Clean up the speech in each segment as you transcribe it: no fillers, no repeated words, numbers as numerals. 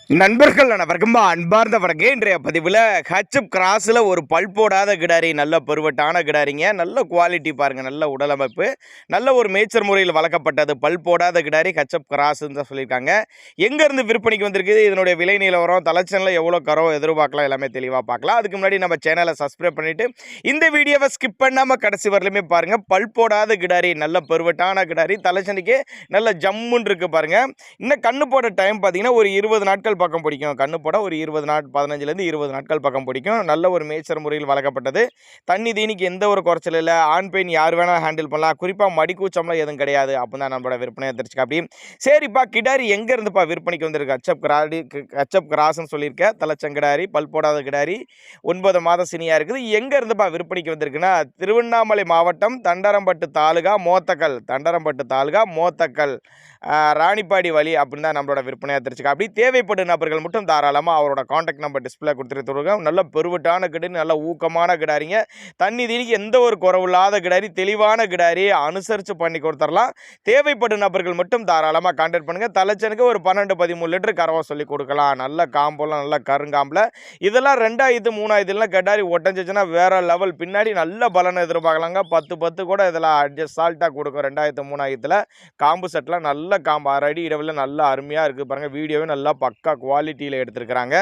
நண்பர்கள் அனைவருக்கும் அன்பார்ந்த வணக்கம். இன்றைய பதிவில் ஹச்எப் கிராஸில் ஒரு பல் போடாத கிடாரி, நல்ல பருவட்டான கிடாரிங்க, நல்ல குவாலிட்டி பாருங்கள், நல்ல உடலமைப்பு, நல்ல ஒரு மேய்ச்சல் முறையில் வளர்க்கப்பட்டது பல் போடாத கிடாரி ஹச்எப் கிராஸ்ன்னு தான் சொல்லியிருக்காங்க. எங்கேருந்து விற்பனைக்கு வந்திருக்குது, இதனுடைய விலை நிலவரம், தலைச்சனில் எவ்வளோ கறோ எதிர்பார்க்கலாம், எல்லாமே தெளிவாக பார்க்கலாம். அதுக்கு முன்னாடி நம்ம சேனலை சப்ஸ்கிரைப் பண்ணிவிட்டு இந்த வீடியோவை ஸ்கிப் பண்ணாமல் கடைசி வரலையுமே பாருங்கள். பல் போடாத கிடாரி, நல்ல பருவட்டான கிடாரி, தலைச்சனிக்கு நல்ல ஜம்முன்னு இருக்குது பாருங்கள். இன்னும் கண்ணு போட டைம் பார்த்தீங்கன்னா ஒரு 20 நாட்கள் பக்கம் பிடிக்கும். கண்ணு போட ஒரு 20 நாட் 15லேருந்து 20 நாட்கள் பக்கம் பிடிக்கும். நல்ல ஒரு மேய்ச்சல் முறையில் வளர்க்கப்பட்டது. தண்ணி தீனிக்கு எந்த ஒரு குறைச்சல் இல்லை. ஆண் பெண் யார் வேணால் ஹேண்டில் பண்ணலாம். குறிப்பாக மடிக்கூச்சம்லாம் எதுவும் கிடையாது. அப்போ தான் நம்மளோட விற்பனையை தெரிஞ்சுக்க. அப்படி சரிப்பா, கிடாரி எங்கே இருந்துப்பா விற்பனைக்கு வந்திருக்கு? ஹச்எப் கிராஸ்ன்னு சொல்லியிருக்கேன். தலைச்சங்கிடாரி, பல் போடாத கிடாரி, 9 மாத சினியாக இருக்குது. எங்கே இருந்துப்பா விற்பனைக்கு வந்திருக்குன்னா, திருவண்ணாமலை மாவட்டம் தண்டரம்பட்டு தாலுகா மோத்தக்கல் ராணிப்பாடி வழி அப்படின்னு தான் நம்மளோட விற்பனையாக தெரிஞ்சுக்க. அப்படி தேவைப்படும் நபர்கள் மட்டும் தாராளமாக அவரோட காண்டாக்ட் நம்பர் டிஸ்பிளே கொடுத்துருக்காங்க. நல்ல பெருவட்டான கிடாரி, நல்ல ஊக்கமான கிடாரிங்க. தண்ணி தீனிக்கு எந்த ஒரு குறவில்லாத கிடாரி, தெளிவான கிடாரி, அனுசரித்து பண்ணி கொடுத்துடலாம். தேவைப்படும் நபர்கள் மட்டும் தாராளமாக கான்டாக்ட் பண்ணுங்கள். தலைச்சனுக்கு ஒரு 12-13 லிட்டர் கறவை சொல்லி கொடுக்கலாம். நல்ல காம்பெல்லாம் நல்ல கருங்காம்பில். இதெல்லாம் 2000 3000 கிடாரி ஒட்டஞ்சிச்சுன்னா வேறு லெவல். பின்னாடி நல்ல பலனை எதிர்பார்க்கலாங்க. 10 கூட இதெல்லாம் அட்ஜஸ்டால்ட்டாக கொடுக்கும். 2000 3000 காம்பு செட்லாம் நல்ல காம்பு, 6 அடி இடவில் நல்லா அருமையாக இருக்குது பாருங்கள். வீடியோவே நல்லா பக்கா குவாலிட்டியில் எடுத்துருக்கிறாங்க.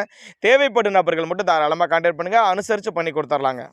தேவைப்படும் நபர்கள் மட்டும் தாராளமாக கான்டாக்ட் பண்ணுங்கள். அனுசரித்து பண்ணி கொடுத்துர்லாங்க.